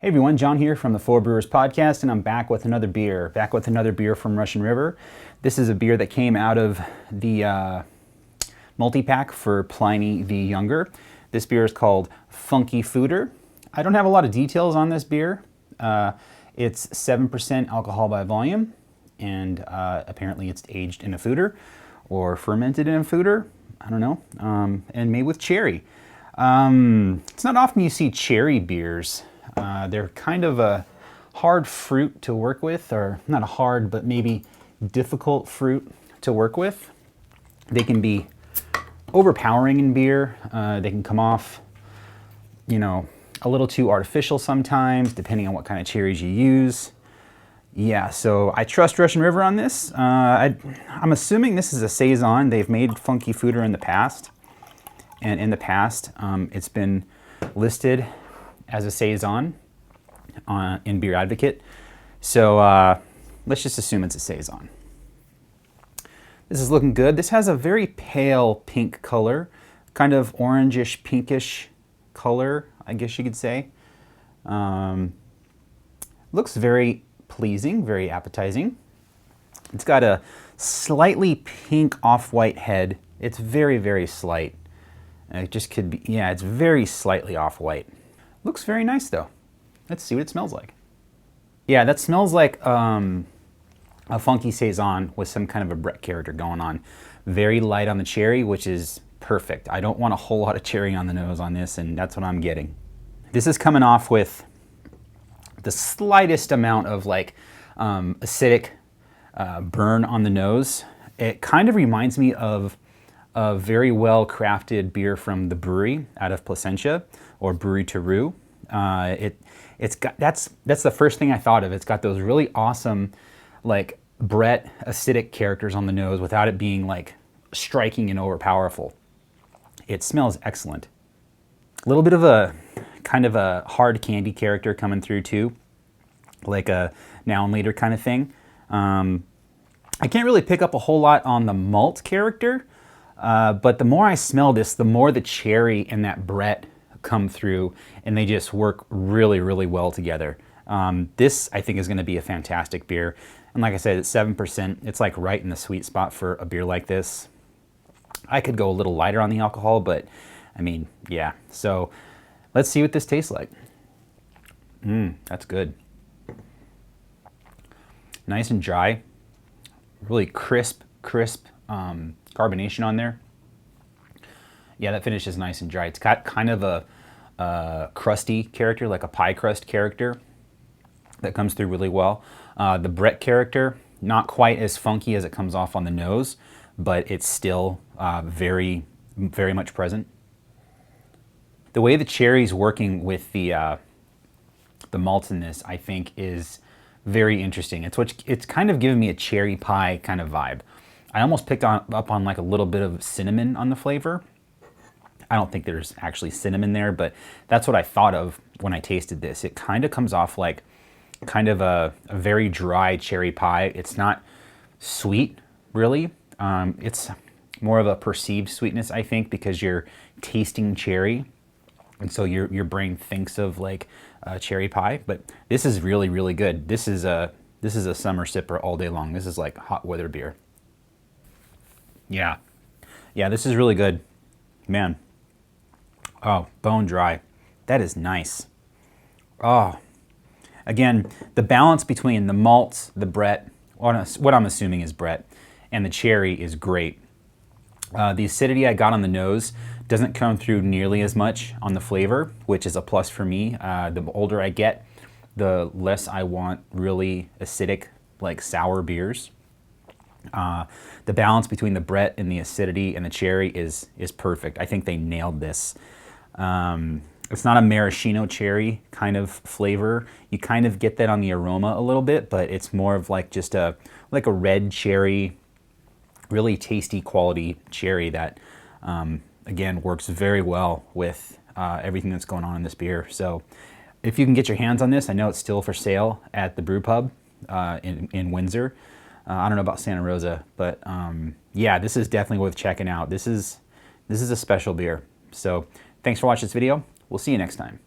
Hey everyone, John here from the Four Brewers Podcast, and I'm back with another beer. From Russian River. This is a beer that came out of the multi-pack for Pliny the Younger. This beer is called Funky Foeder. I don't have a lot of details on this beer. It's 7% alcohol by volume, and apparently it's aged in a foeder or fermented in a foeder. I don't know, and made with cherry. It's not often you see cherry beers. They're kind of a hard fruit to work with, or not a hard, but maybe difficult fruit to work with. They can be overpowering in beer. They can come off, a little too artificial sometimes, depending on what kind of cherries you use. Yeah, so I trust Russian River on this. I'm assuming this is a saison. They've made Funky Foeder in the past, and in the past, it's been listed as a saison in Beer Advocate. So let's just assume it's a saison. This is looking good. This has a very pale pink color, kind of orangish, pinkish color, I guess you could say. Looks very pleasing, very appetizing. It's got a slightly pink off-white head. It's very, very slight. It just could be, yeah, it's very slightly off-white. Looks very nice though. Let's see what it smells like. Yeah, that smells like a funky saison with some kind of a Brett character going on. Very light on the cherry, which is perfect. I don't want a whole lot of cherry on the nose on this, and that's what I'm getting. This is coming off with the slightest amount of acidic burn on the nose. It kind of reminds me of a very well crafted beer from the brewery out of Placentia, or Brewery Teru. It's got, that's the first thing I thought of. It's got those really awesome Brett acidic characters on the nose without it being striking and overpowerful. It smells excellent. A little bit of a kind of a hard candy character coming through too, like a now and later kind of thing. I can't really pick up a whole lot on the malt character, but the more I smell this, the more the cherry and that Brett come through, and they just work really, really well together. This, I think, is going to be a fantastic beer. And like I said, it's 7%. It's right in the sweet spot for a beer like this. I could go a little lighter on the alcohol, but I mean, yeah. So let's see what this tastes like. That's good. Nice and dry. Really crisp carbonation on there. Yeah, that finish is nice and dry. It's got kind of a crusty character, like a pie crust character that comes through really well. The Brett character, not quite as funky as it comes off on the nose, but it's still very, very much present. The way the cherry's working with the malts in this, I think, is very interesting. It's kind of giving me a cherry pie kind of vibe. I almost picked up on a little bit of cinnamon on the flavor. I don't think there's actually cinnamon there, but that's what I thought of when I tasted this. It kind of comes off like kind of a very dry cherry pie. It's not sweet, really. It's more of a perceived sweetness, I think, because you're tasting cherry, and so your brain thinks of cherry pie. But this is really, really good. This is a summer sipper all day long. This is like hot weather beer. Yeah, this is really good, man. Oh, bone dry. That is nice. Oh, again, the balance between the malts, the Brett, what I'm assuming is Brett, and the cherry is great. The acidity I got on the nose doesn't come through nearly as much on the flavor, which is a plus for me. The older I get, the less I want really acidic, sour beers. The balance between the Brett and the acidity and the cherry is perfect. I think they nailed this. It's not a maraschino cherry kind of flavor. You kind of get that on the aroma a little bit, but it's more of just a red cherry, really tasty quality cherry that, again, works very well with everything that's going on in this beer. So if you can get your hands on this, I know it's still for sale at the Brew Pub in Windsor. I don't know about Santa Rosa, but yeah, this is definitely worth checking out. This is a special beer. So thanks for watching this video. We'll see you next time.